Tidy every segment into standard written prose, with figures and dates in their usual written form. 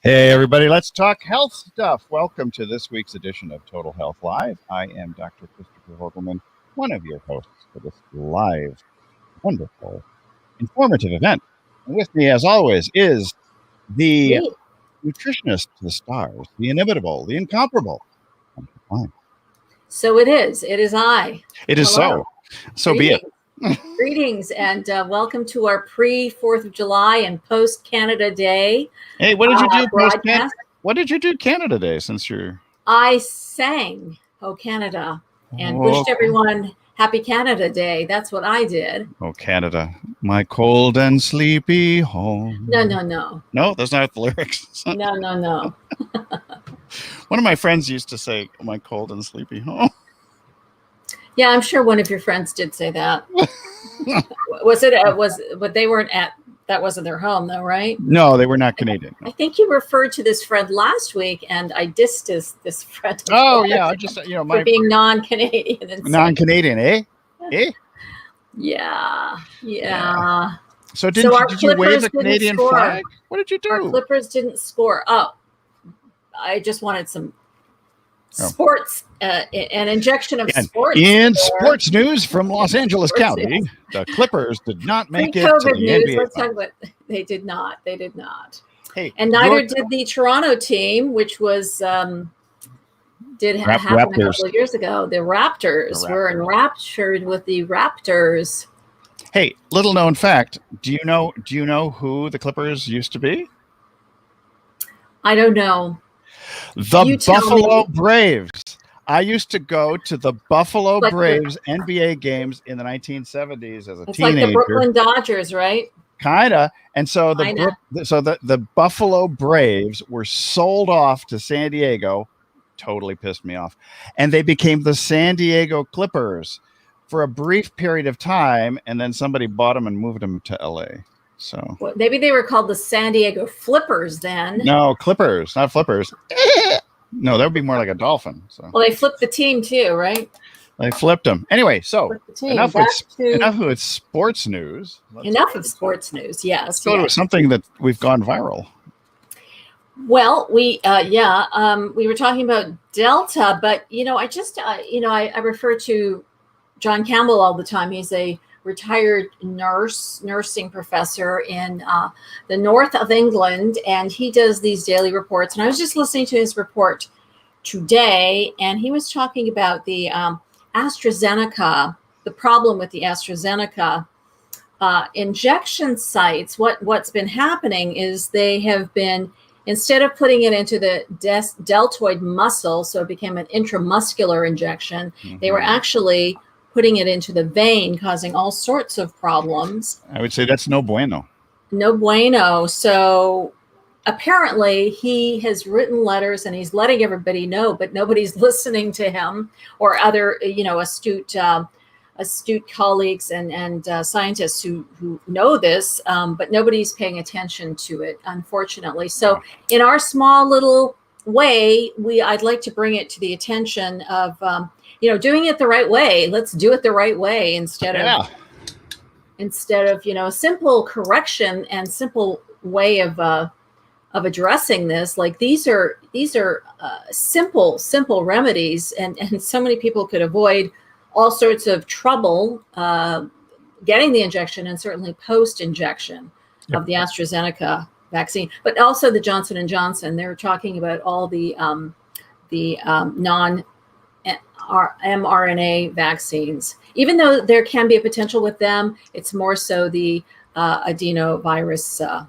Hey, everybody, let's talk health stuff. Welcome to this week's edition of Total Health Live. I am Dr. Christopher Vogelmann, one of your hosts for this live, wonderful, informative event. And with me, as always, is the nutritionist to the stars, the inimitable, the incomparable, Monika Klein. So it is. It is I. It is Hello. so be it. Greetings and welcome to our pre-4th of July and post-Canada Day. Hey, what did you do broadcast? What did you do Canada Day since you're... I sang "Oh Canada" and wished everyone Happy Canada Day. That's what I did. Oh Canada, my cold and sleepy home. No. No, that's not the lyrics. No. One of my friends used to say, "My cold and sleepy home." Yeah, I'm sure one of your friends did say that. But they weren't at, that wasn't their home though, right? No, they were not Canadian. No. I think you referred to this friend last week, and I dissed this friend. Oh yeah, I just for being non-Canadian. And non-Canadian, eh? Yeah. So did you wave the Canadian flag? What did you do? Our Clippers didn't score. Oh, I just wanted some sports, an injection of sports. In sports news from Los Angeles County, the Clippers did not make it to the NBA. Let's talk about. They did not. Hey, and neither did the Toronto team, which was did happen a couple of years ago. The Raptors were enraptured with the Raptors. Hey, little known fact: do you know who the Clippers used to be? I don't know. The Buffalo Braves. I used to go to the Buffalo Braves NBA games in the 1970s as a teenager. It's like the Brooklyn Dodgers, right? Kinda. And so the Buffalo Braves were sold off to San Diego. Totally pissed me off. And they became the San Diego Clippers for a brief period of time, and then somebody bought them and moved them to LA. So maybe they were called the San Diego Flippers then. No, Clippers, not Flippers. No, that would be more like a dolphin. So. Well, they flipped the team too, right? They flipped them. Anyway, so enough with sports news. Enough of sports news, yes. Let's go to something that we've gone viral. Well, we were talking about Delta, but I refer to John Campbell all the time. He's a retired nursing professor in the north of England, and he does these daily reports. And I was just listening to his report today, and he was talking about the AstraZeneca, the problem with the AstraZeneca injection sites. What's been happening is they have been, instead of putting it into the deltoid muscle, so it became an intramuscular injection, they were actually putting it into the vein, causing all sorts of problems. I would say that's no bueno. No bueno. So apparently he has written letters and he's letting everybody know, but nobody's listening to him or other, astute colleagues and scientists who know this, but nobody's paying attention to it, unfortunately. So in our small little way, I'd like to bring it to the attention of, doing it the right way. Let's do it the right way instead of simple correction and simple way of addressing this. Like these are simple remedies, and so many people could avoid all sorts of trouble getting the injection and certainly post-injection of the AstraZeneca vaccine, but also the Johnson & Johnson. They're talking about all the mRNA vaccines. Even though there can be a potential with them, it's more so the adenovirus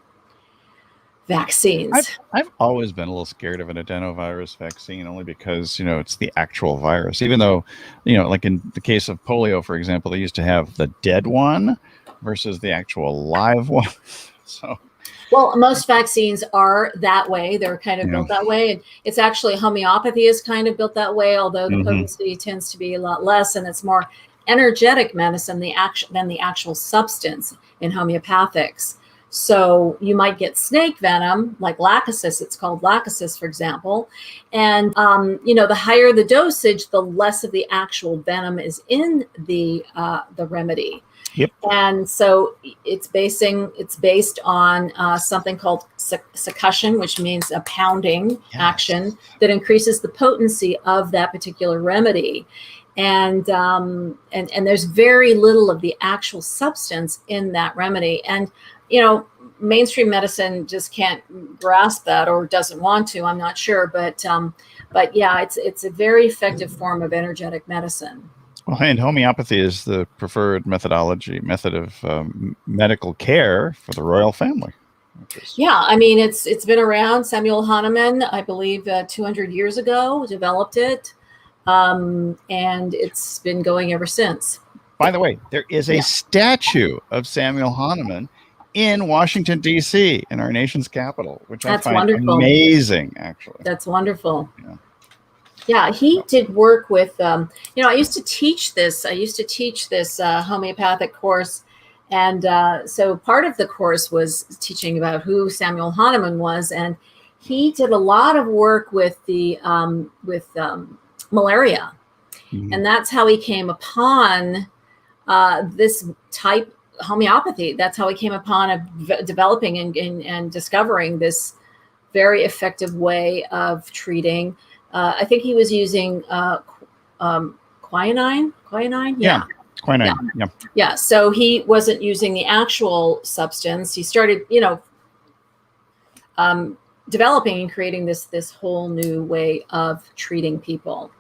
vaccines. I've always been a little scared of an adenovirus vaccine, only because, it's the actual virus. Even though, like in the case of polio, for example, they used to have the dead one versus the actual live one. So. Well, most vaccines are that way. They're kind of built that way. And it's actually homeopathy is kind of built that way, although the potency tends to be a lot less, and it's more energetic medicine than the actual substance in homeopathics. So you might get snake venom, like lachesis. It's called lachesis, for example. And, the higher the dosage, the less of the actual venom is in the remedy. Yep. And so it's based on something called succussion, which means a pounding action that increases the potency of that particular remedy. And there's very little of the actual substance in that remedy. And, mainstream medicine just can't grasp that, or doesn't want to, I'm not sure. But yeah, it's a very effective form of energetic medicine. Well, and homeopathy is the preferred method of medical care for the royal family. Yeah, I mean, it's been around. Samuel Hahnemann, I believe, 200 years ago, developed it, and it's been going ever since. By the way, there is a statue of Samuel Hahnemann in Washington, D.C., in our nation's capital, which That's I find wonderful. Amazing, actually. That's wonderful. Yeah, he did work with, I used to teach this. Homeopathic course. And so part of the course was teaching about who Samuel Hahnemann was. And he did a lot of work with malaria. Mm-hmm. And that's how he came upon this type homeopathy. That's how he came upon developing and discovering this very effective way of treating. I think he was using quinine. Yeah. Quinine. Yeah. So he wasn't using the actual substance. He started, developing and creating this whole new way of treating people.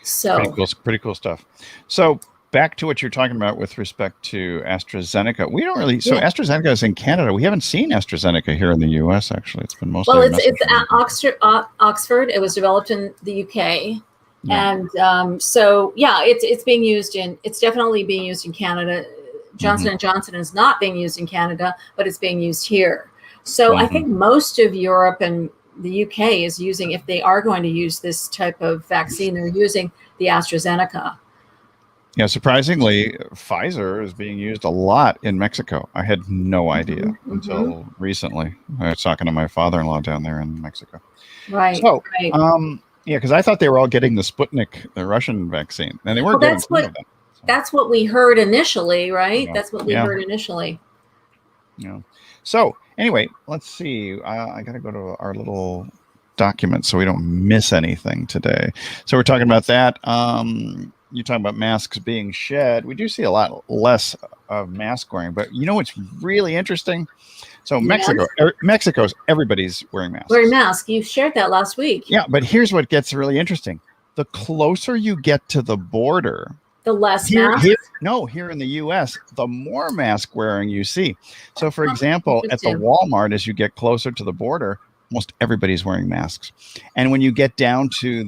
So pretty cool stuff. So back to what you're talking about with respect to AstraZeneca. We don't really. So AstraZeneca is in Canada. We haven't seen AstraZeneca here in the U.S. Actually, it's been mostly. Well, it's at Oxford. It was developed in the UK, and so it's being used it's definitely being used in Canada. Johnson & Johnson is not being used in Canada, but it's being used here. So I think most of Europe and the UK is using, if they are going to use this type of vaccine, they're using the AstraZeneca. Yeah, surprisingly, Pfizer is being used a lot in Mexico. I had no idea until recently. I was talking to my father-in-law down there in Mexico. Right. So, because I thought they were all getting the Sputnik, the Russian vaccine, and they weren't getting some of that. So. That's what we heard initially, right? Yeah. That's what we heard initially. Yeah. So anyway, let's see. I got to go to our little document so we don't miss anything today. So we're talking about that. You're talking about masks being shed. We do see a lot less of mask wearing, but what's really interesting? So Mexico's everybody's wearing masks. Wearing masks. You shared that last week. Yeah, but here's what gets really interesting. The closer you get to the border, the less masks? Here in the U.S., the more mask wearing you see. So, for example, at the Walmart, as you get closer to the border, almost everybody's wearing masks. And when you get down to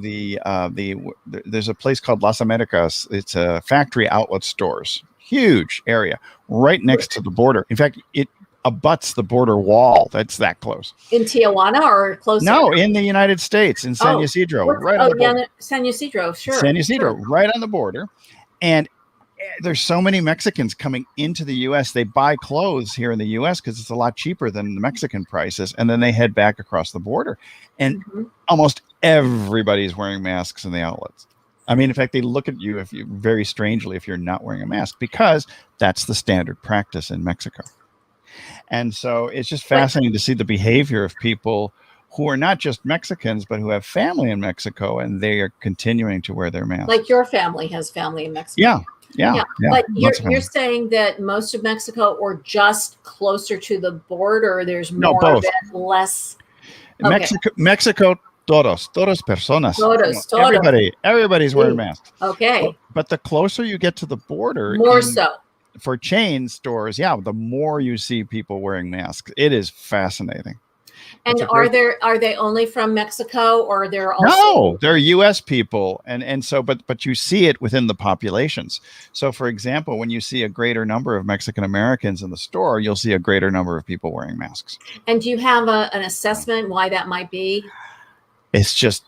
there's a place called Las Americas. It's a factory outlet stores, huge area right next to the border. In fact, it abuts the border wall. That's that close. In Tijuana or closer? No, in the United States, in San Ysidro. San Ysidro, sure. San Ysidro, right on the border. And there's so many Mexicans coming into the U.S. They buy clothes here in the U.S. because it's a lot cheaper than the Mexican prices. And then they head back across the border. And almost everybody's wearing masks in the outlets. I mean, in fact, they look at you very strangely if you're not wearing a mask, because that's the standard practice in Mexico. And so it's just fascinating to see the behavior of people who are not just Mexicans, but who have family in Mexico, and they are continuing to wear their masks. Like your family has family in Mexico. Yeah. But you're saying that most of Mexico, or just closer to the border, there's more of it, less. Okay. Mexico, todas personas. Todos. Everybody's wearing masks. Okay. But the closer you get to the border, more so. For chain stores, the more you see people wearing masks. It is fascinating. And are they only from Mexico, or they're also? No, they're U.S. people, and so but you see it within the populations. So, for example, when you see a greater number of Mexican Americans in the store, you'll see a greater number of people wearing masks. And do you have an assessment why that might be? It's just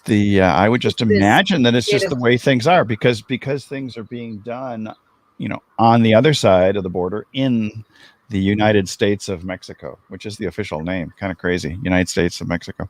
the I would just imagine that it's just the way things are, because things are being done, on the other side of the border in the United States of Mexico, which is the official name. Kind of crazy. United States of Mexico.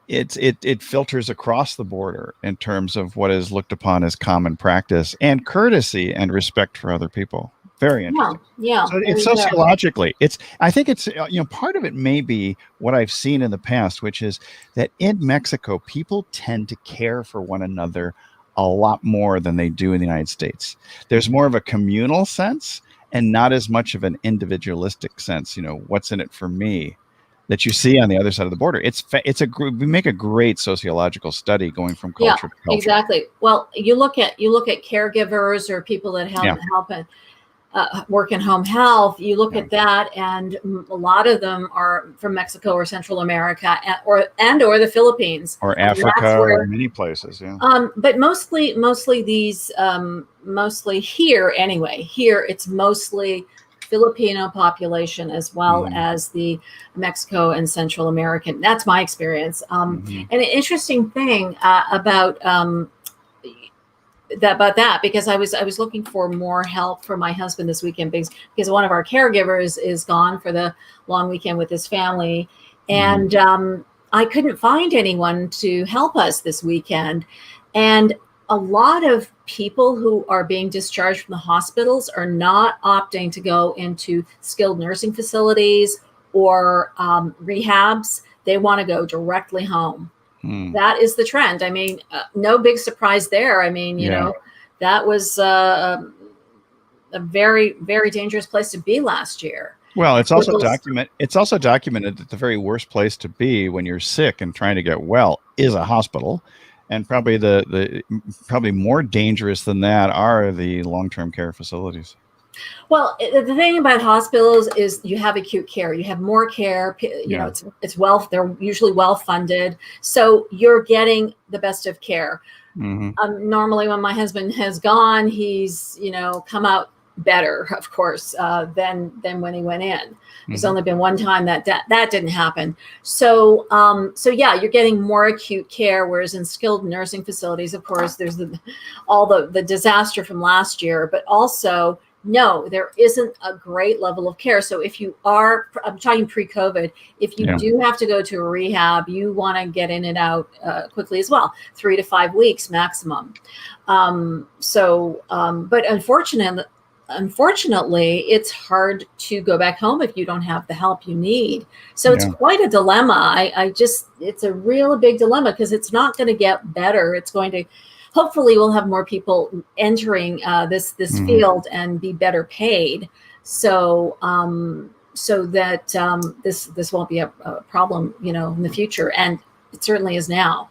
it filters across the border in terms of what is looked upon as common practice and courtesy and respect for other people. Very Yeah, interesting. yeah, So there it's you go. sociologically, I think it's, part of it may be what I've seen in the past, which is that in Mexico, people tend to care for one another a lot more than they do in the United States. There's more of a communal sense and not as much of an individualistic sense, what's in it for me, that you see on the other side of the border. We make a great sociological study going from Yeah, culture to culture. exactly. Well, you look at caregivers or people that Yeah, help work in home health. You look yeah. at that, and a lot of them are from Mexico or Central America, or the Philippines. Or I mean, that's Africa or where. many places. Yeah. But mostly these, mostly here anyway. Here it's mostly Filipino population as well Hmm. as the Mexico and Central American. That's my experience. Hmm. And an interesting thing about that, because I was looking for more help for my husband this weekend, because one of our caregivers is gone for the long weekend with his family, Hmm. and I couldn't find anyone to help us this weekend. And a lot of people who are being discharged from the hospitals are not opting to go into skilled nursing facilities or rehabs. They want to go directly home. Hmm. That is the trend. I mean, no big surprise there. I mean, Yeah. that was a very, very dangerous place to be last year. Well, People's, it's also documented that the very worst place to be when you're sick and trying to get well is a hospital. And probably probably more dangerous than that are the long-term care facilities. well, the thing about hospitals is you have acute care. You have more care. Yeah. They're usually well funded, so you're getting the best of care. Hmm. Normally when my husband has gone, he's come out better, of course, than when he went in. There's Hmm. only been one time that didn't happen. So yeah, you're getting more acute care, whereas in skilled nursing facilities, of course, there's all the disaster from last year, but also no, there isn't a great level of care. So if you are, I'm talking pre-COVID, if you Yeah. do have to go to a rehab, you want to get in and out quickly as well, 3 to 5 weeks maximum. But unfortunately, it's hard to go back home if you don't have the help you need. So it's Yeah. quite a dilemma. It's a real big dilemma, because it's not going to get better. It's going to, hopefully we'll have more people entering this Hmm. field and be better paid, so that this won't be a problem, in the future, and it certainly is now.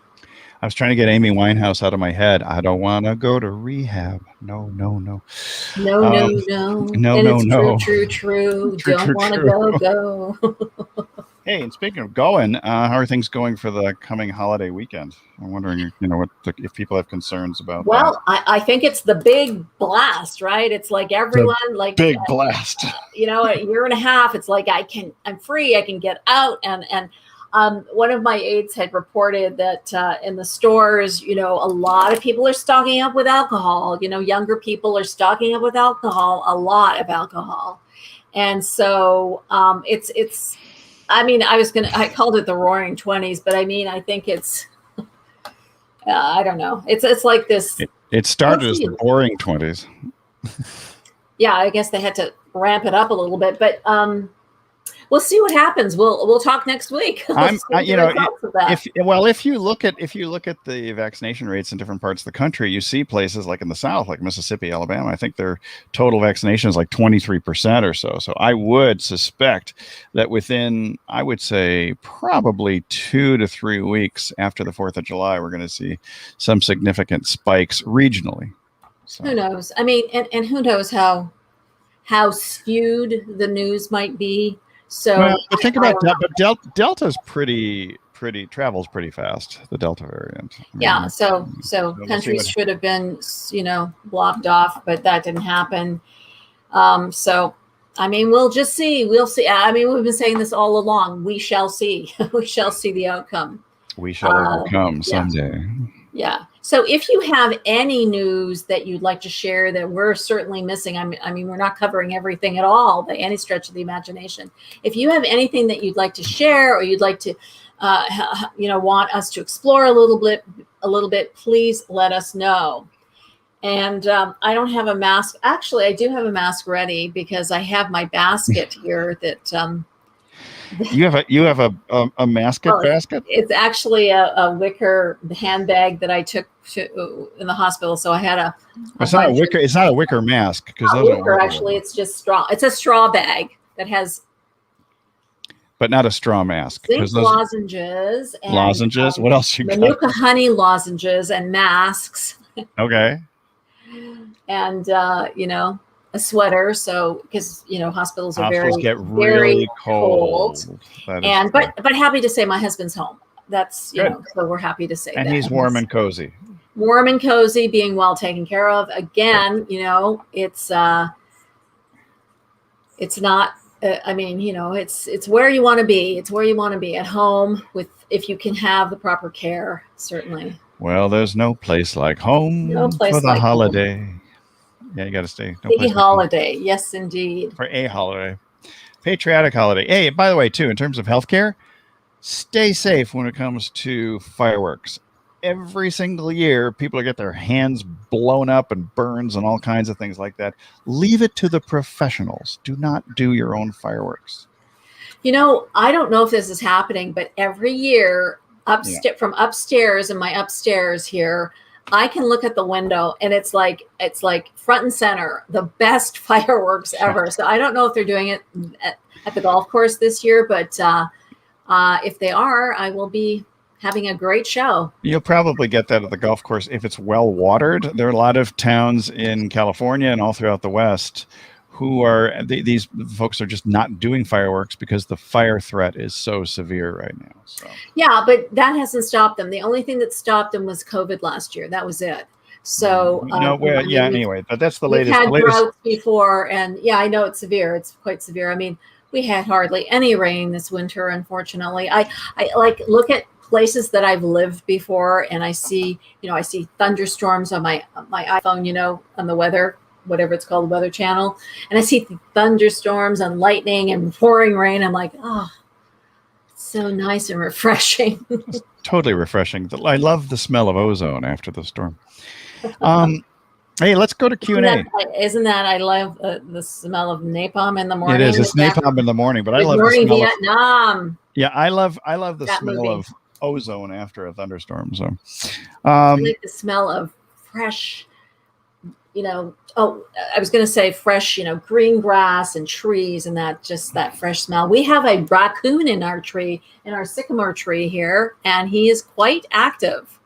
I was trying to get Amy Winehouse out of my head. I don't want to go to rehab. No, no, no. No, no, Um, no, no, and no, it's true, no. true, true. True, Don't true, want to true. go. Hey, and speaking of going, how are things going for the coming holiday weekend? I'm wondering, if people have concerns about that. Well, I think it's the big blast, right? It's like The everyone, like, big blast. a year and a half. It's like I'm free. I can get out, and one of my aides had reported that in the stores, a lot of people are stocking up with alcohol. Younger people are stocking up with alcohol, a lot of alcohol, and so it's. I mean, I called it the Roaring '20s, but I mean, I think it's. I don't know. It's like this. It started as the boring 20s. Yeah, I guess they had to ramp it up a little bit, but we'll see what happens. We'll talk next week. If you look at the vaccination rates in different parts of the country, you see places like in the South, like Mississippi, Alabama, I think their total vaccination is like 23% or so. So I would suspect that within, I would say, probably 2 to 3 weeks after the 4th of July, we're going to see some significant spikes regionally. So. Who knows? I mean, and who knows how skewed the news might be. So, well, but think about that. But Delta's travels pretty fast. The Delta variant. Yeah. So countries should have been, blocked off, but that didn't happen. So, I mean, we'll just see. We'll see. I mean, we've been saying this all along. We shall see. We shall see the outcome. We shall overcome someday. Yeah. So if you have any news that you'd like to share that we're certainly missing, I mean, we're not covering everything at all by any stretch of the imagination. If you have anything that you'd like to share, or you'd like to want us to explore a little bit, please let us know. And I don't have a mask. Actually, I do have a mask ready because I have my basket here that you have a basket. It's actually a wicker handbag that I took in the hospital. So I had a it's not a wicker. It's not a wicker mask because those wicker. Actually, it's just straw. It's a straw bag that has, but not a straw mask. Zinc lozenges. And, lozenges. What else you got? Monika honey lozenges and masks. Okay. And a sweater, so because hospitals are get really cold. And but happy to say my husband's home. That's so we're happy to say and that. He's warm and cozy. Warm and cozy, being well taken care of. Again, it's not. It's where you want to be. It's where you want to be, at home, if you can have the proper care. Certainly. Well, there's no place like home for the holiday. Home. Yeah, you got to stay. A holiday. Yes, indeed. For a holiday. Patriotic holiday. Hey, by the way, too, in terms of healthcare, stay safe when it comes to fireworks. Every single year, people get their hands blown up and burns and all kinds of things like that. Leave it to the professionals. Do not do your own fireworks. I don't know if this is happening, but every year, from upstairs in my upstairs here, I can look at the window and it's like front and center, the best fireworks ever. So I don't know if they're doing it at the golf course this year, but if they are, I will be having a great show. You'll probably get that at the golf course if it's well watered. There are a lot of towns in California and all throughout the West who are, these folks are just not doing fireworks because the fire threat is so severe right now. So. Yeah, but that hasn't stopped them. The only thing that stopped them was COVID last year. That was it. So anyway, but that's the latest. We've had droughts before, and I know it's severe. It's quite severe. I mean, we had hardly any rain this winter, unfortunately. I look at places that I've lived before, and I see thunderstorms on my iPhone, on the weather, whatever it's called, the Weather Channel, and I see thunderstorms and lightning and pouring rain. I'm like, oh, it's so nice and refreshing. Totally refreshing. I love the smell of ozone after the storm. Hey, let's go to Q&A. Isn't that I love the smell of napalm in the morning? It is. It's napalm in the morning, but I love the smell Vietnam. I love the smell of ozone after a thunderstorm. So, I like the smell of fresh. I was going to say fresh, green grass and trees and that fresh smell. We have a raccoon in our sycamore tree here, and he is quite active.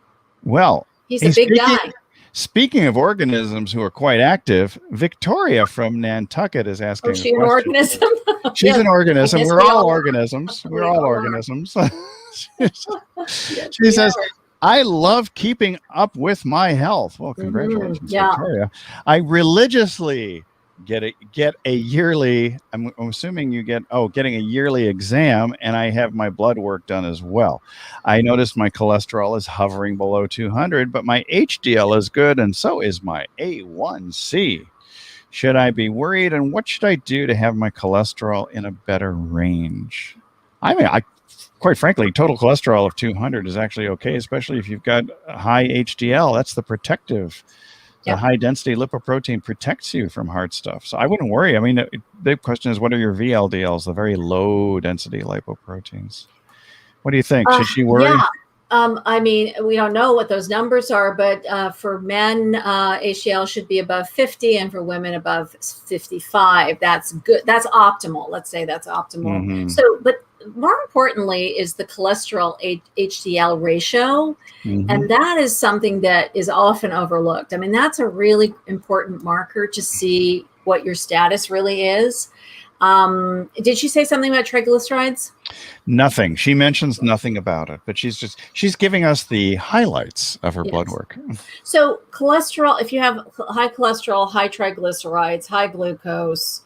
Well, he's a big guy. Speaking of organisms who are quite active, Victoria from Nantucket is asking. Is she an organism? She's an organism. We're all organisms. We're all organisms. She says, I love keeping up with my health. Well, congratulations, Victoria. I religiously get a yearly, I'm assuming you getting a yearly exam, and I have my blood work done as well. I noticed my cholesterol is hovering below 200, but my HDL is good, and so is my A1C. Should I be worried, and what should I do to have my cholesterol in a better range? Quite frankly, total cholesterol of 200 is actually okay, especially if you've got high HDL. That's the protective. The high density lipoprotein protects you from heart stuff. So I wouldn't worry. I mean, the big question is, what are your VLDLs, the very low density lipoproteins? What do you think? Should she worry? Yeah. I mean, we don't know what those numbers are, but for men, HDL should be above 50, and for women above 55. That's good. That's optimal. Let's say that's optimal. Mm-hmm. So, but more importantly is the cholesterol HDL ratio. Mm-hmm. And that is something that is often overlooked. I mean, that's a really important marker to see what your status really is. Did she say something about triglycerides? Nothing. She mentions nothing about it, but she's giving us the highlights of her blood work. So cholesterol, if you have high cholesterol, high triglycerides, high glucose,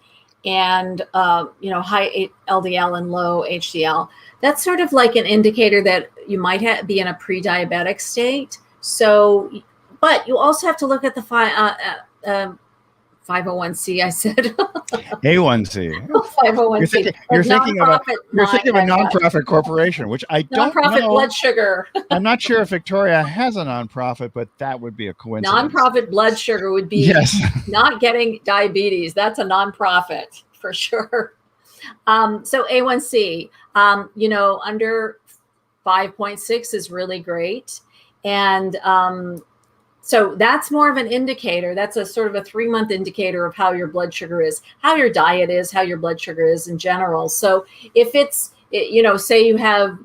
and high LDL and low HDL, that's sort of like an indicator that you might be in a pre-diabetic state. So, but you also have to look at the 501c, I said. A1C. 501c. You're thinking of a nonprofit nonprofit corporation, which I don't nonprofit know. blood sugar. I'm not sure if Victoria has a nonprofit, but that would be a coincidence. Nonprofit blood sugar would be Yes. not getting diabetes. That's a nonprofit for sure. So A1C, under 5.6 is really great. And so that's more of an indicator. That's a sort of a 3-month indicator of how your blood sugar is, how your diet is, how your blood sugar is in general. So if it's, say you have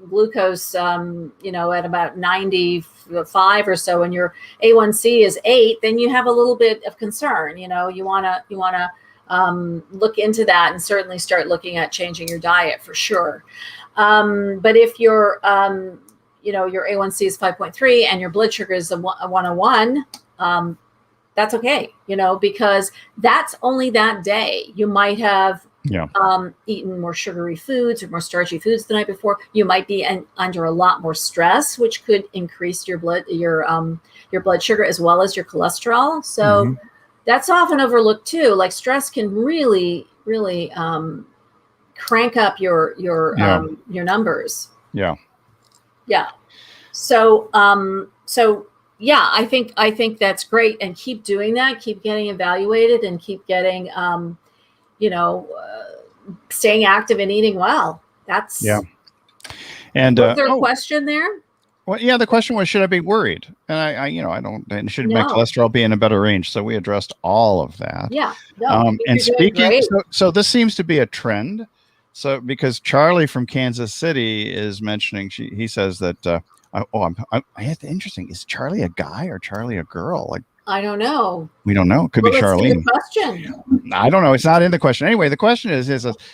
glucose, at about 95 or so, and your A1C is 8, then you have a little bit of concern. You want to look into that and certainly start looking at changing your diet for sure. But if your A1C is 5.3 and your blood sugar is a 101, that's okay, because that's only that day. You might have eaten more sugary foods or more starchy foods the night before. You might be under a lot more stress, which could increase your blood sugar as well as your cholesterol. So that's often overlooked too. Like stress can really, really crank up your numbers. Yeah. Yeah. So I think that's great, and keep doing that. Keep getting evaluated and keep getting staying active and eating well. That's And was there a question there? Well, yeah, the question was, should I be worried? And I don't. And should my cholesterol be in a better range? So we addressed all of that. Yeah. No, and speaking, so this seems to be a trend. So because Charlie from Kansas City is mentioning, he says that. Interesting. Is Charlie a guy or Charlie a girl? Like, I don't know. We don't know. It could be Charlene. Question. I don't know. It's not in the question. Anyway, the question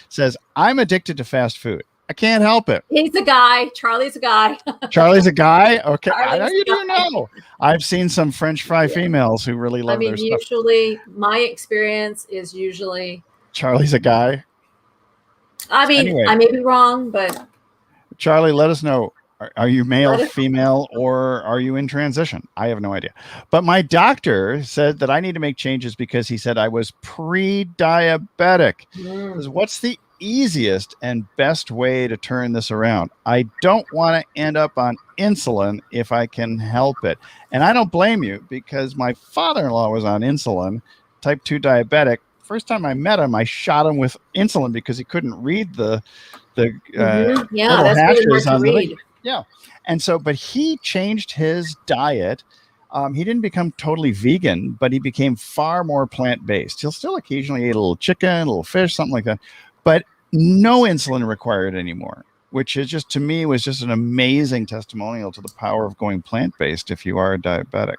says, I'm addicted to fast food. I can't help it. He's a guy. Charlie's a guy. Charlie's a guy? Okay. I know you do know. I've seen some French fry females who really love their stuff. Usually, my experience is Charlie's a guy? Anyway, I may be wrong, but... Charlie, let us know. Are you male, female, or are you in transition? I have no idea. But my doctor said that I need to make changes because he said I was pre-diabetic. What's the easiest and best way to turn this around? I don't want to end up on insulin if I can help it. And I don't blame you, because my father-in-law was on insulin, type 2 diabetic. First time I met him, I shot him with insulin because he couldn't read the little hashes on the... Yeah. And so, but he changed his diet. He didn't become totally vegan, but he became far more plant-based. He'll still occasionally eat a little chicken, a little fish, something like that, but no insulin required anymore, which is just, to me, was just an amazing testimonial to the power of going plant-based if you are a diabetic.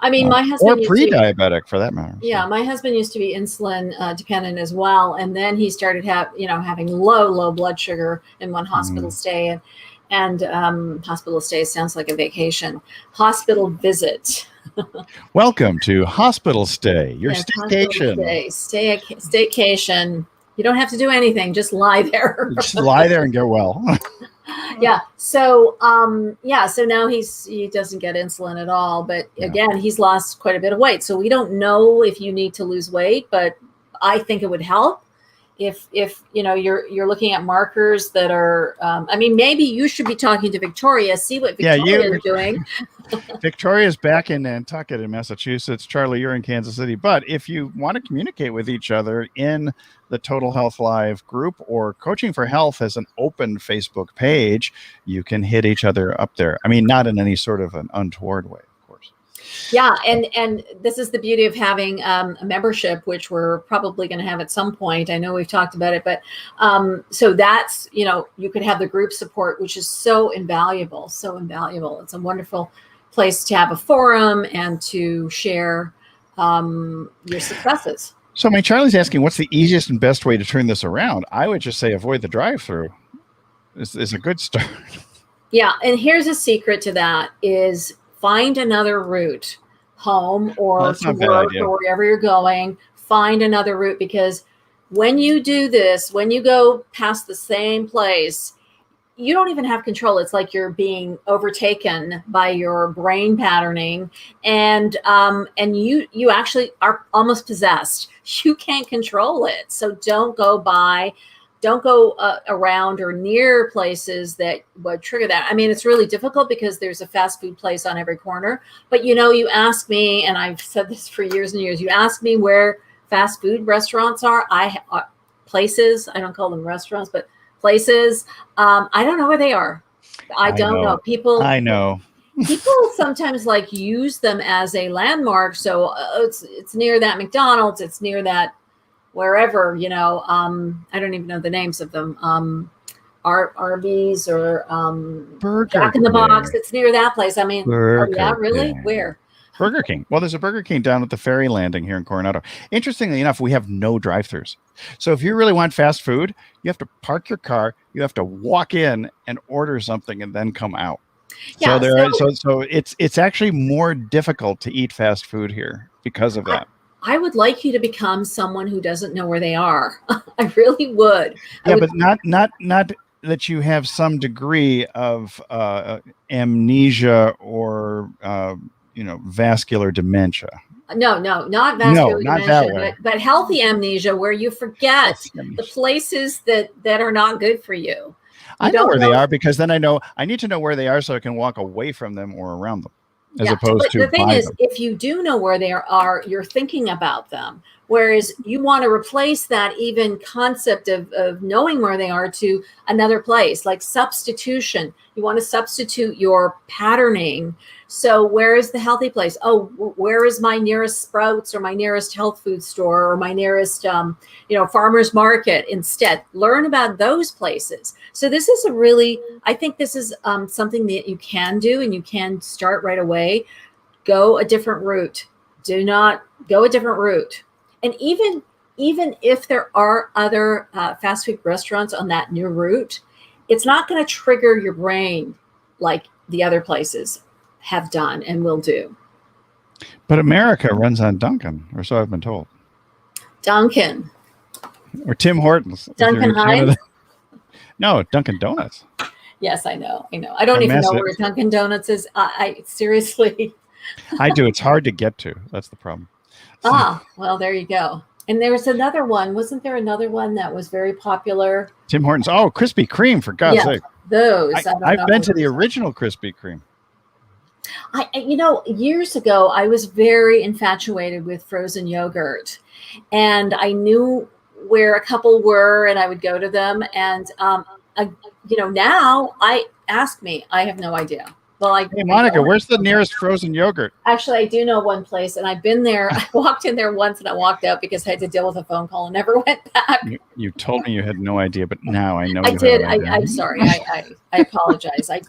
My husband, or pre-diabetic for that matter. Yeah, my husband used to be insulin dependent as well, and then he started having low blood sugar in one hospital stay, and hospital stay sounds like a vacation. Hospital visit. Welcome to hospital stay. Your staycation. Staycation. You don't have to do anything; just lie there. Just lie there and get well. Yeah. So so now he doesn't get insulin at all, but again, he's lost quite a bit of weight. So we don't know if you need to lose weight, but I think it would help if you're looking at markers that are maybe you should be talking to Victoria, see what Victoria is doing. Victoria's back in Nantucket in Massachusetts. Charlie, you're in Kansas City. But if you want to communicate with each other in the Total Health Live group, or Coaching for Health has an open Facebook page, you can hit each other up there. Not in any sort of an untoward way, of course. Yeah, and this is the beauty of having a membership, which we're probably going to have at some point. I know we've talked about it, but so that's, you could have the group support, which is so invaluable. It's a wonderful place to have a forum and to share your successes. So Charlie's asking, what's the easiest and best way to turn this around? I would just say avoid the drive-through. Is a good start. Yeah, and here's a secret to that is find another route home or to work or wherever you're going. Find another route, because when you do this, when you go past the same place, you don't even have control. It's like you're being overtaken by your brain patterning, and you actually are almost possessed. You can't control it. So don't go around or near places that would trigger that. I mean, it's really difficult because there's a fast food place on every corner. But you ask me, and I've said this for years and years. You ask me where fast food restaurants are. Places. I don't call them restaurants, but places. I don't know where they are. I don't know. I know. People sometimes like use them as a landmark. So it's near that McDonald's. It's near that wherever. I don't even know the names of them. Arby's or Burger Jack in the King. Box. It's near that place. I mean, yeah, really? King. Where? Burger King. Well, there's a Burger King down at the ferry landing here in Coronado. Interestingly enough, we have no drive-thrus. So if you really want fast food, you have to park your car, you have to walk in and order something and then come out. Yeah, so it's actually more difficult to eat fast food here because of that. I would like you to become someone who doesn't know where they are. I really would. Yeah, but not that you have some degree of amnesia or vascular dementia. No, not vascular dementia, that way. But healthy amnesia, where you forget the places that are not good for you. I know where they are because then I need to know where they are so I can walk away from them or around them. As opposed to the thing is, if you do know where they are, you're thinking about them. Whereas you want to replace that even concept of knowing where they are to another place, like substitution. You want to substitute your patterning. So where is the healthy place? Oh, where is my nearest Sprouts or my nearest health food store or my nearest, farmer's market instead? Learn about those places. So this is I think this is something that you can do and you can start right away. Go a different route. Do not go a different route. And even if there are other fast food restaurants on that new route, it's not going to trigger your brain like the other places have done and will do. But America runs on Dunkin', or so I've been told. Dunkin'. Or Tim Hortons. Dunkin' Hines? No, Dunkin' Donuts. Yes, I know. I don't even know where Dunkin' Donuts is. I seriously. I do. It's hard to get to. That's the problem. Well, there you go. And there was another one. Wasn't there another one that was very popular? Tim Hortons. Oh, Krispy Kreme, for God's sake. Those. I've been to the original Krispy Kreme. Years ago, I was very infatuated with frozen yogurt, and I knew where a couple were, and I would go to them. And now I have no idea. Well, hey, Monika, where's the nearest frozen yogurt? Actually, I do know one place, and I've been there. I walked in there once, and I walked out because I had to deal with a phone call and never went back. You told me you had no idea, but now I know. I did. I'm sorry. I apologize. I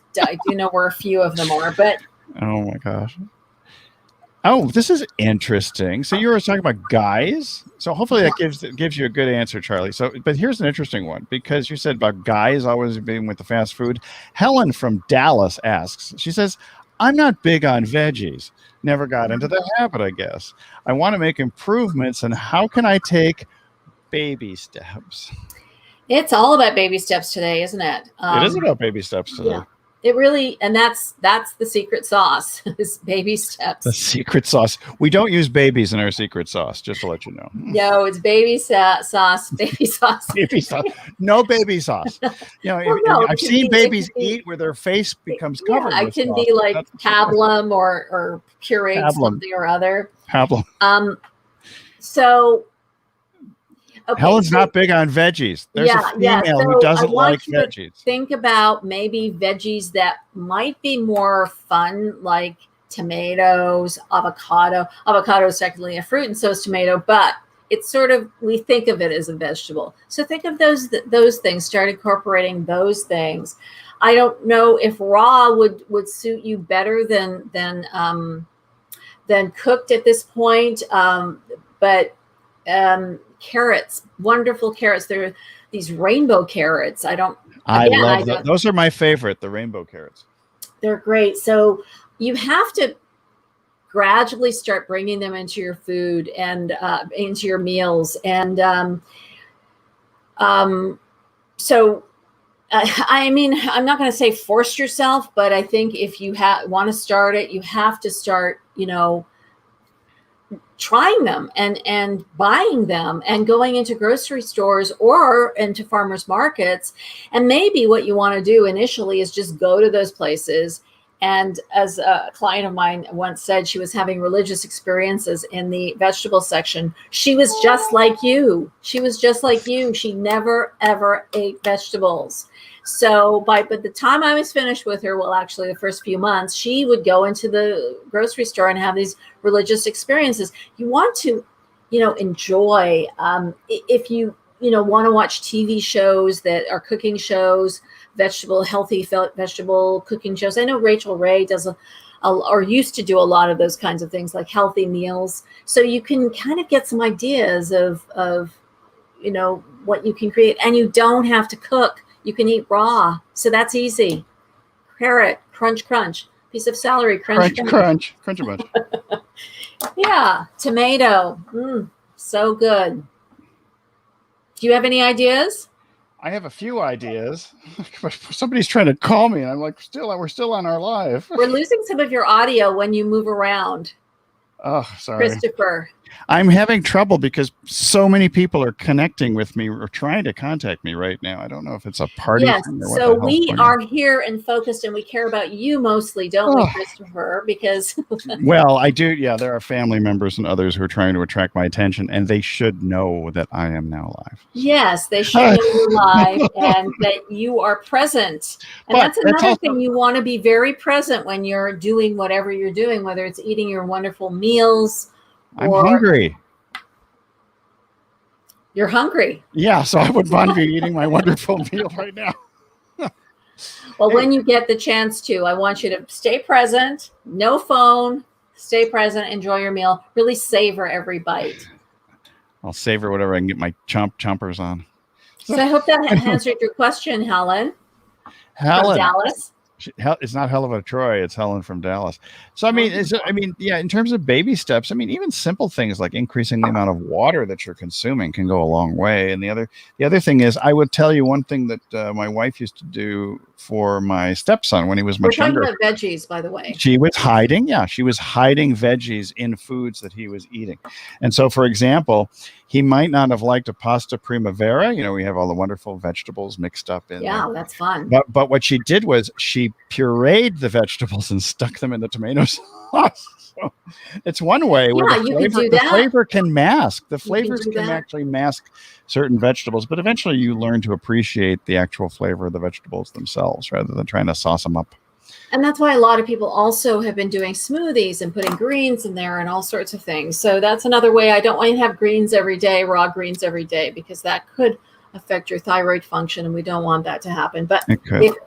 do know where a few of them are, but. Oh my gosh. Oh, this is interesting. So you were talking about guys. So hopefully that gives you a good answer, Charlie. But here's an interesting one because you said about guys always being with the fast food. Helen from Dallas asks, she says, I'm not big on veggies. Never got into the habit, I guess. I want to make improvements, and how can I take baby steps? It's all about baby steps today, isn't it? It is about baby steps today. Yeah. It really, and that's the secret sauce is baby steps. The secret sauce. We don't use babies in our secret sauce, just to let you know. No, it's baby sauce, baby sauce. Baby sauce. No baby sauce. I've seen babies eat where their face becomes covered. It can be like pablum or pureed something or other. Pablum. So. Okay, Helen's not big on veggies. There's a female who doesn't like veggies. Think about maybe veggies that might be more fun, like tomatoes, avocado. Avocado is technically a fruit, and so is tomato, but it's sort of, we think of it as a vegetable. So think of those things. Start incorporating those things. I don't know if raw would suit you better than cooked at this point, but. Carrots, wonderful carrots. They're these rainbow carrots. I love them. Those are my favorite, the rainbow carrots. They're great. So you have to gradually start bringing them into your food and into your meals. And so I mean, I'm not going to say force yourself, but I think if you want to start it, you have to start, trying them and buying them and going into grocery stores or into farmers markets. And maybe what you want to do initially is just go to those places. And as a client of mine once said, she was having religious experiences in the vegetable section. She was just like you. She never, ever ate vegetables. So by the time I was finished with her, well, actually the first few months, she would go into the grocery store and have these religious experiences. You want to, enjoy, if you, want to watch TV shows that are cooking shows, healthy vegetable cooking shows. I know Rachel Ray does or used to do a lot of those kinds of things, like healthy meals. So you can kind of get some ideas of what you can create, and you don't have to cook. You can eat raw. So that's easy. Carrot, crunch, crunch. Piece of celery, crunch, crunch. Crunch a bunch. Yeah. Tomato. So good. Do you have any ideas? I have a few ideas. Somebody's trying to call me, and I'm like, we're still on our live. We're losing some of your audio when you move around. Oh, sorry. Christopher. I'm having trouble because so many people are connecting with me or trying to contact me right now. I don't know if it's a party. Yes, so we are here and focused, and we care about you mostly, don't we, Christopher? Because well, I do. Yeah, there are family members and others who are trying to attract my attention, and they should know that I am now live. Yes, they should know you're live and that you are present. And that's another thing. You want to be very present when you're doing whatever you're doing, whether it's eating your wonderful meals. I'm hungry. You're hungry. Yeah, so I would want to be eating my wonderful meal right now. Well, when you get the chance to, I want you to stay present, no phone, stay present, enjoy your meal, really savor every bite. I'll savor whatever I can get my chompers on. So I hope that answered your question, Helen. From Dallas. It's not Helen of Troy. It's Helen from Dallas. So, yeah, in terms of baby steps, even simple things like increasing the amount of water that you're consuming can go a long way. And the other thing is, I would tell you one thing that my wife used to do for my stepson when he was much younger. We're talking about veggies, by the way. She was hiding veggies in foods that he was eating. And so, for example, he might not have liked a pasta primavera. We have all the wonderful vegetables mixed up in there. Yeah, that's fun. But what she did was she pureed the vegetables and stuck them in the tomato sauce. So it's one way where the flavor can mask. The flavors can actually mask certain vegetables, but eventually you learn to appreciate the actual flavor of the vegetables themselves rather than trying to sauce them up. And that's why a lot of people also have been doing smoothies and putting greens in there and all sorts of things. So that's another way. I don't want you to have greens every day, raw greens every day, because that could affect your thyroid function, and we don't want that to happen. But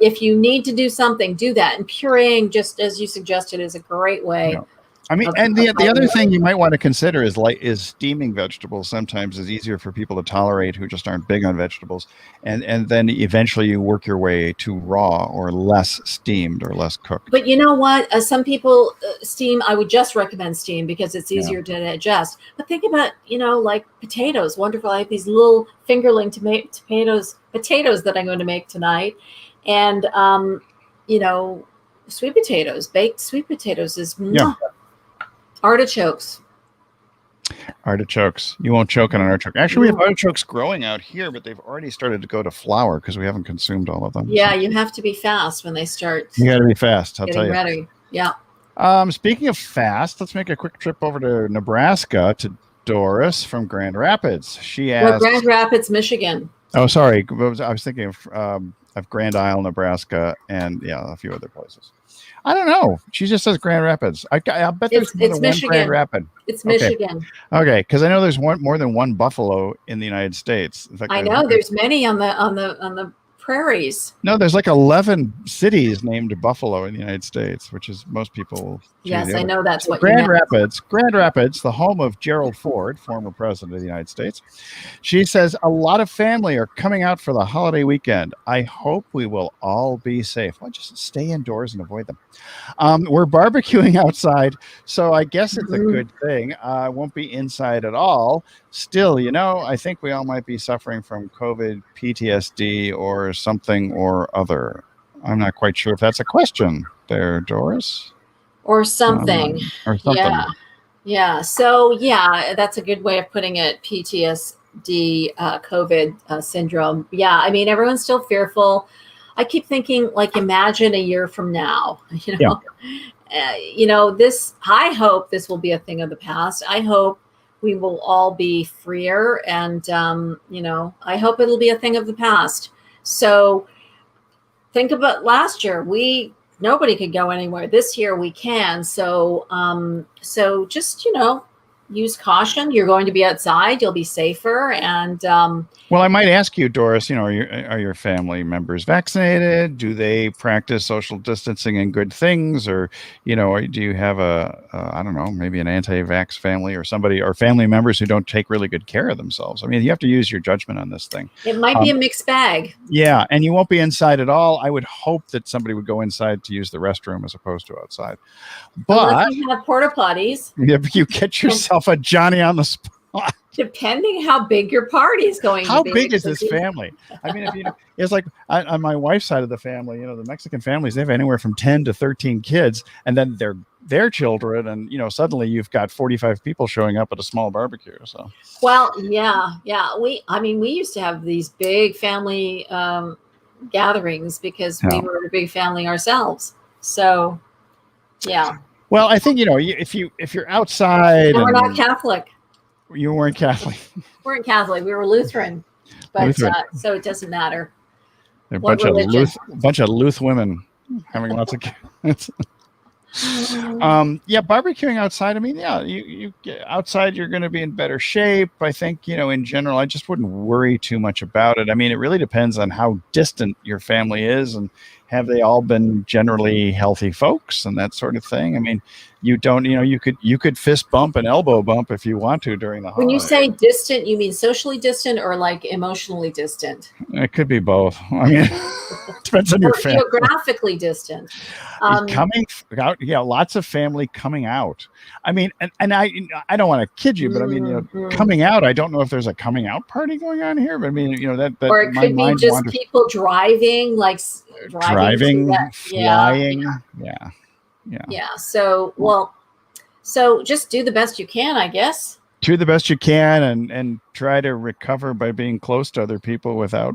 if you need to do something, do that. And pureeing, just as you suggested, is a great way. Yeah. The other thing you might want to consider is steaming vegetables. Sometimes is easier for people to tolerate who just aren't big on vegetables, and then eventually you work your way to raw or less steamed or less cooked. But you know what? Some people steam. I would just recommend steam because it's easier to digest. But think about like potatoes. Wonderful. I have these little fingerling potatoes that I'm going to make tonight, and sweet potatoes, baked sweet potatoes is. Artichokes. You won't choke on an artichoke. Actually, we have artichokes growing out here, but they've already started to go to flower because we haven't consumed all of them. Yeah, you have to be fast when they start. You got to be fast. I'll tell you. Ready. Yeah. Speaking of fast, let's make a quick trip over to Nebraska to Doris from Grand Rapids. She asked. Grand Rapids, Michigan. Oh, sorry. I was thinking of Grand Isle, Nebraska, and a few other places. I don't know. She just says Grand Rapids. I bet there's more than one Grand Rapid. It's Michigan. Okay, because I know there's more than one buffalo in the United States. In fact, I know there's many on the prairies. No, there's like 11 cities named Buffalo in the United States, which is most people. Yes, I know that's what Grand Rapids, the home of Gerald Ford, former president of the United States. She says a lot of family are coming out for the holiday weekend. I hope we will all be safe. Well, just stay indoors and avoid them. We're barbecuing outside, so I guess it's a good thing. I won't be inside at all. Still, I think we all might be suffering from COVID, PTSD, or something or other? I'm not quite sure if that's a question there, Doris. Or something. Or something. Yeah. So, yeah, that's a good way of putting it. PTSD, COVID syndrome. Yeah. I mean, everyone's still fearful. I keep thinking, like, imagine a year from now, Yeah. I hope this will be a thing of the past. I hope we will all be freer. And, I hope it'll be a thing of the past. So think about last year. Nobody could go anywhere. This year we can. So just, use caution. You're going to be outside. You'll be safer. And well, I might ask you, Doris, are your family members vaccinated? Do they practice social distancing and good things? Or, or do you have I don't know, maybe an anti-vax family or somebody or family members who don't take really good care of themselves? I mean, you have to use your judgment on this thing. It might be a mixed bag. Yeah. And you won't be inside at all. I would hope that somebody would go inside to use the restroom as opposed to outside. But unless you have porta potties. If you get yourself a Johnny on the spot. Depending how big your party is going to be. How big is this family? I mean, it's like on my wife's side of the family, the Mexican families, they have anywhere from 10 to 13 kids, and then their children, and suddenly you've got 45 people showing up at a small barbecue. So well, yeah. We used to have these big family gatherings because we were a big family ourselves. So yeah. Well, I think if you're outside, and we're not Catholic. You weren't Catholic. We weren't Catholic. We were Lutheran, but so it doesn't matter. They're a bunch of Luth women having lots of kids. Barbecuing outside. I mean, you outside, you're going to be in better shape. I think, in general, I just wouldn't worry too much about it. I mean, it really depends on how distant your family is and have they all been generally healthy folks and that sort of thing. I mean, you don't, you could fist bump and elbow bump if you want to during the holiday. When you say distant, you mean socially distant or like emotionally distant? It could be both. I mean, depends on your family. Geographically distant. Coming out, lots of family coming out. I mean, and I don't want to kid you, but I mean, coming out. I don't know if there's a coming out party going on here, but I mean, that or it could be just people driving, like driving, flying, yeah. So just do the best you can, I guess. Do the best you can, and try to recover by being close to other people without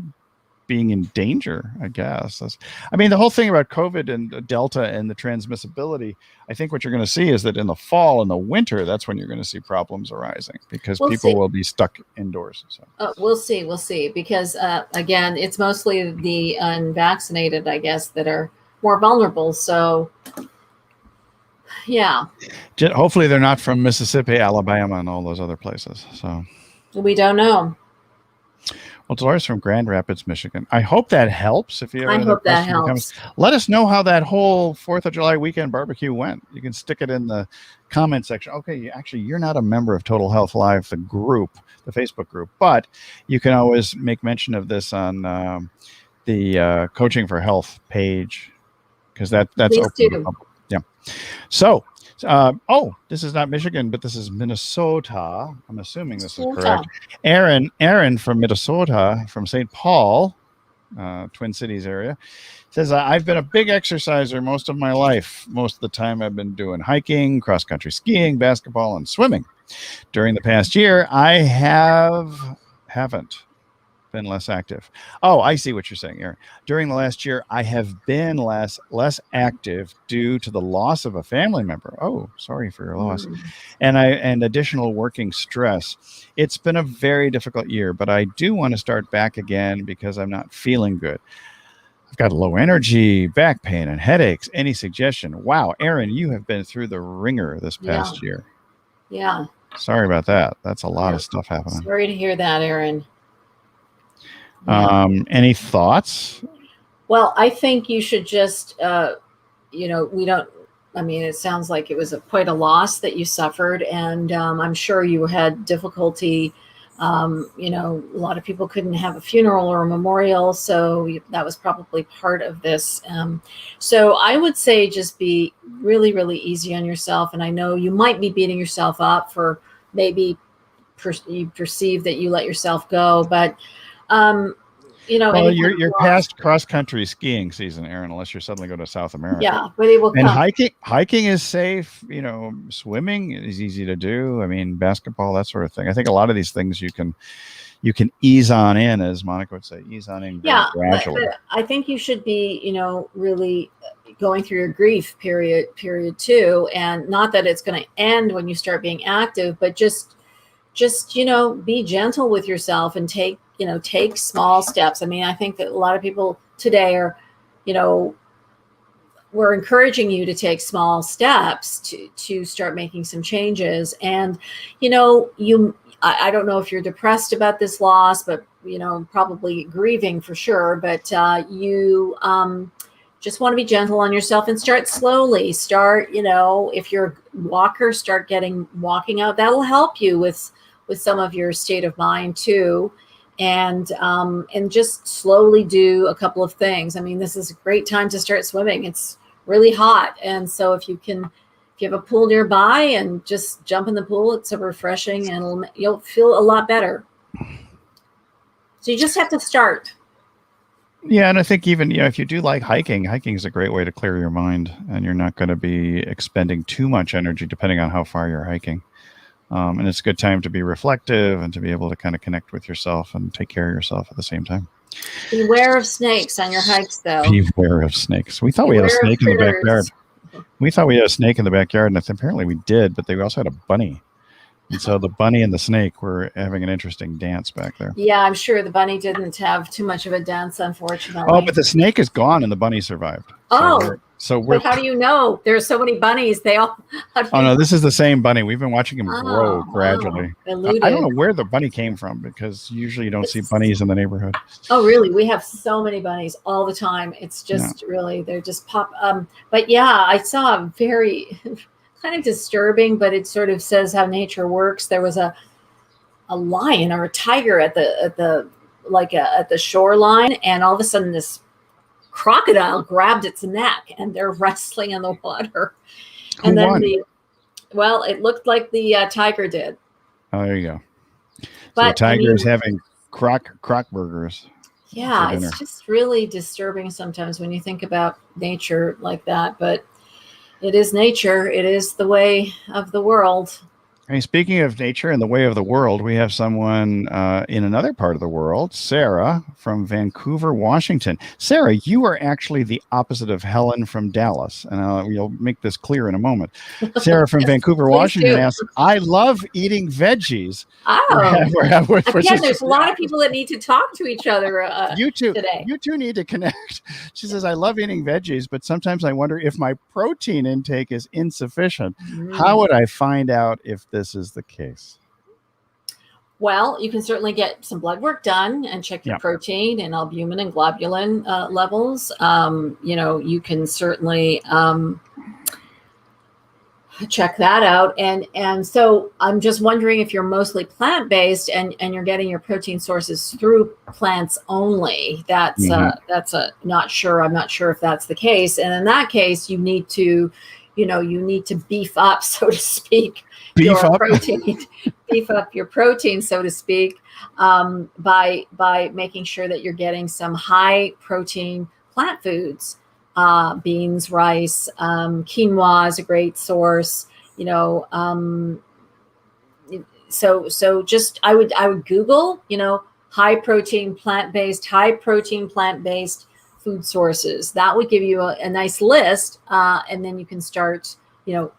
being in danger, I guess. The whole thing about COVID and Delta and the transmissibility, I think what you're going to see is that in the fall and the winter, that's when you're going to see problems arising because people will be stuck indoors. So. We'll see. Because again, it's mostly the unvaccinated, I guess, that are more vulnerable. So yeah. Hopefully they're not from Mississippi, Alabama, and all those other places. So we don't know. Well, Dolores from Grand Rapids, Michigan. I hope that helps. If you have hope that helps. Let us know how that whole 4th of July weekend barbecue went. You can stick it in the comment section. Okay, you're not a member of Total Health Live, the group, the Facebook group, but you can always make mention of this on the Coaching for Health page because that's open to the public. Yeah. So. This is not Michigan, but this is Minnesota. I'm assuming this is correct. Aaron from Minnesota, from St. Paul, Twin Cities area, says, I've been a big exerciser most of my life. Most of the time I've been doing hiking, cross-country skiing, basketball, and swimming. During the past year, I haven't been less active. Oh, I see what you're saying, Aaron. During the last year, I have been less active due to the loss of a family member. Oh, sorry for your loss. And additional working stress. It's been a very difficult year, but I do want to start back again because I'm not feeling good. I've got low energy, back pain, and headaches. Any suggestion? Wow, Aaron, you have been through the ringer this past year. Yeah. Sorry about that. That's a lot of stuff happening. Sorry to hear that, Aaron. Any thoughts? Well, I think you should just, it sounds like it was quite a loss that you suffered. And I'm sure you had difficulty. A lot of people couldn't have a funeral or a memorial. So that was probably part of this. So I would say just be really, really easy on yourself. And I know you might be beating yourself up for maybe you perceive that you let yourself go, but Any Well, kind you're of loss. past cross country skiing season, Aaron, unless you're suddenly going to South America. Yeah, but it will And come. hiking is safe. Swimming is easy to do. I mean, basketball, that sort of thing. I think a lot of these things you can ease on in, as Monica would say, ease on in very Yeah, gradually. but I think you should be, really going through your grief period too, and not that it's going to end when you start being active, but just be gentle with yourself and take small steps. I mean, I think that a lot of people today are, you know, we're encouraging you to take small steps to start making some changes. And I don't know if you're depressed about this loss, but probably grieving for sure. But you just want to be gentle on yourself and start slowly. Start, if you're a walker, start walking out. That'll help you with some of your state of mind too. And just slowly do a couple of things. I mean, this is a great time to start swimming. It's really hot, and so if you have a pool nearby and just jump in the pool, it's so refreshing, and you'll feel a lot better. So you just have to start. Yeah, and I think even if you do like hiking is a great way to clear your mind, and you're not going to be expending too much energy depending on how far you're hiking. And it's a good time to be reflective and to be able to kind of connect with yourself and take care of yourself at the same time. Beware of snakes on your hikes, though. Beware of snakes. We thought we had a snake in the backyard. We thought we had a snake in the backyard, and apparently we did, but they also had a bunny. And so the bunny and the snake were having an interesting dance back there. Yeah, I'm sure the bunny didn't have too much of a dance, unfortunately. Oh, but the snake is gone and the bunny survived. But how do you know? There's so many bunnies. They all. No, this is the same bunny. We've been watching him grow gradually. I don't know where the bunny came from, because usually you don't see bunnies in the neighborhood. Oh, really? We have so many bunnies all the time. It's just really, they're just pop. But yeah, I saw a very kind of disturbing, but it sort of says how nature works. There was a lion or a tiger at the shoreline, and all of a sudden this crocodile grabbed its neck, and they're wrestling in the water. Who won? It looked like the tiger did. Oh, there you go. But the tiger is having croc burgers. Yeah, it's just really disturbing sometimes when you think about nature like that. But it is nature. It is the way of the world. I mean, speaking of nature and the way of the world, we have someone in another part of the world, Sarah from Vancouver, Washington. Sarah, you are actually the opposite of Helen from Dallas, and you'll make this clear in a moment. Sarah from Vancouver, Washington asks, I love eating veggies. Oh, again, there's a lot of people that need to talk to each other today. You two need to connect. She says, I love eating veggies, but sometimes I wonder if my protein intake is insufficient. How would I find out if this is the case? Well, you can certainly get some blood work done and check your protein and albumin and globulin levels. You can certainly check that out. And so I'm just wondering if you're mostly plant-based and you're getting your protein sources through plants only. That's not sure. I'm not sure if that's the case. And in that case, you need to beef up, so to speak, protein, beef up your protein, so to speak, by making sure that you're getting some high protein plant foods. Beans, rice, quinoa is a great source. So just I would Google, high protein plant-based food sources. That would give you a nice list, and then you can start,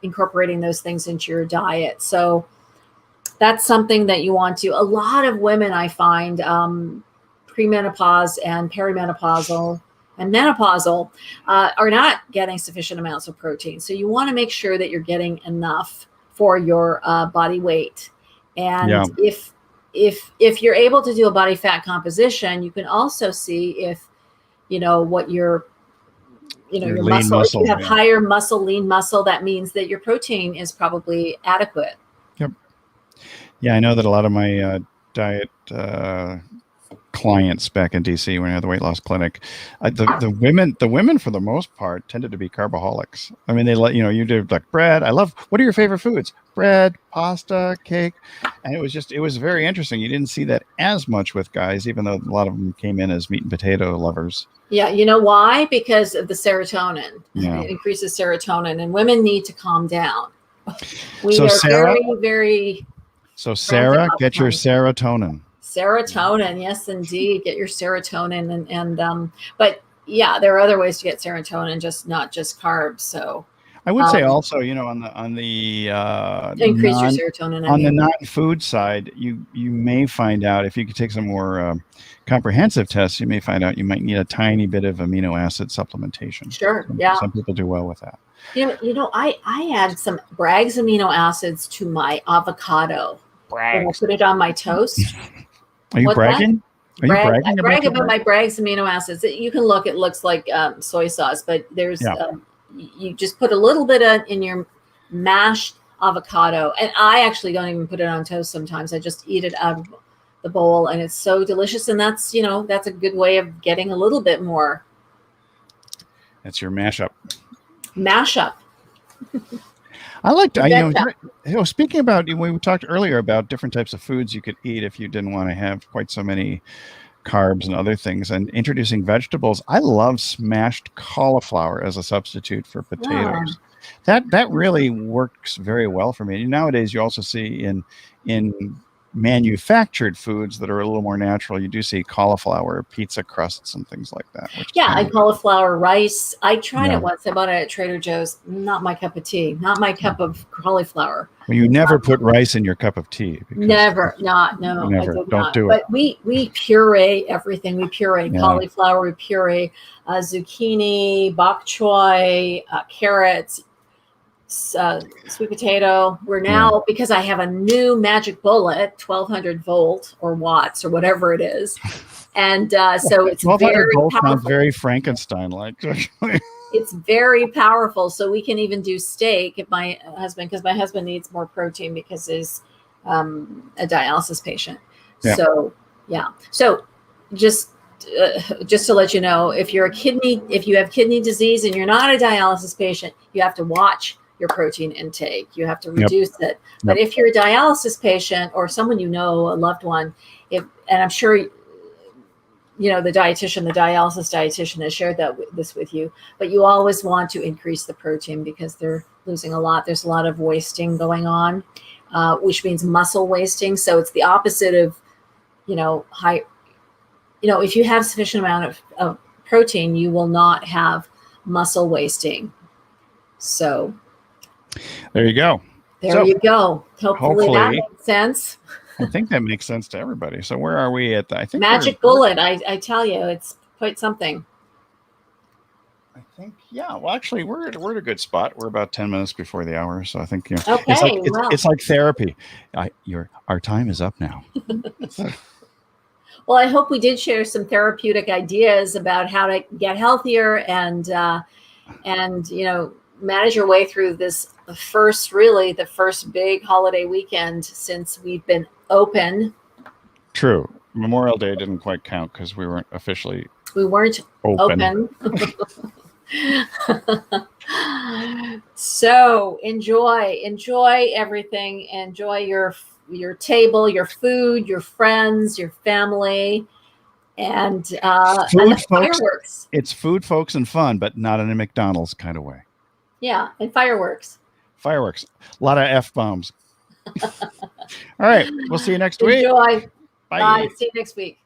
incorporating those things into your diet. So that's something that you want to. A lot of women, I find, premenopause and perimenopausal and menopausal are not getting sufficient amounts of protein. So you want to make sure that you're getting enough for your body weight. And if you're able to do a body fat composition, you can also see if what your muscle. If you have higher muscle, lean muscle, that means that your protein is probably adequate. Yep. Yeah, I know that a lot of my diet clients back in DC when I had the weight loss clinic. The women for the most part tended to be carboholics. I mean, they let you do like bread. What are your favorite foods? Bread, pasta, cake, and it was very interesting. You didn't see that as much with guys, even though a lot of them came in as meat and potato lovers. Yeah, you know why? Because of the serotonin. Yeah. It increases serotonin, and women need to calm down. We So are Sarah, very, very. so Sarah, get your serotonin. Serotonin, yes, indeed. Get your serotonin, but yeah, there are other ways to get serotonin, not just carbs. So I would say also, on the increase your serotonin. On the non-food side, you may find out if you could take some more comprehensive tests, you may find out you might need a tiny bit of amino acid supplementation. Sure, yeah. Some people do well with that. I add some Bragg's amino acids to my avocado. When I put it on my toast. Are you bragging? Are you bragging I brag about my Bragg's amino acids. You can look; it looks like soy sauce, but there's you just put a little bit in your mashed avocado, and I actually don't even put it on toast. Sometimes I just eat it out of the bowl, and it's so delicious. And that's a good way of getting a little bit more. That's your mashup. Mashup. I like to, speaking about, we talked earlier about different types of foods you could eat if you didn't want to have quite so many carbs and other things, and introducing vegetables. I love smashed cauliflower as a substitute for potatoes. That really works very well for me. Nowadays, you also see in manufactured foods that are a little more natural, you do see cauliflower pizza crusts and things like that. And cauliflower rice. I tried it once. I bought it at Trader Joe's. Not my cup of tea. Not my cup of cauliflower. Well, you never put rice in your cup of tea. Never. Never. I don't do it. But we puree everything. We puree cauliflower. We puree zucchini, bok choy, carrots, sweet potato. We're now, because I have a new magic bullet, 1200 volt or watts or whatever it is, and so it's 1200 volt sounds very Frankenstein-like. It's very powerful, so we can even do steak if my husband, because my husband needs more protein because he's a dialysis patient. So just to let you know, if you have kidney disease and you're not a dialysis patient, you have to watch your protein intake. You have to reduce it. But if you're a dialysis patient or someone a loved one, and I'm sure the dialysis dietitian has shared this with you, but you always want to increase the protein because they're losing a lot. There's a lot of wasting going on, which means muscle wasting. So it's the opposite of, high. If you have sufficient amount of protein, you will not have muscle wasting. So there you go. You go. Hopefully that makes sense. I think that makes sense to everybody. So where are we at? I think magic bullet. I tell you, it's quite something. I think, well, actually, we're at a good spot. We're about 10 minutes before the hour, so I think okay, it's like therapy. Our time is up now. Well, I hope we did share some therapeutic ideas about how to get healthier and manage your way through the first big holiday weekend since we've been open. True. Memorial Day didn't quite count because we weren't officially open. So enjoy everything. Enjoy your table, your food, your friends, your family, and fireworks. It's food, folks, and fun, but not in a McDonald's kind of way. Yeah, and fireworks. A lot of F-bombs. All right, we'll see you next week. Enjoy. Bye. See you next week.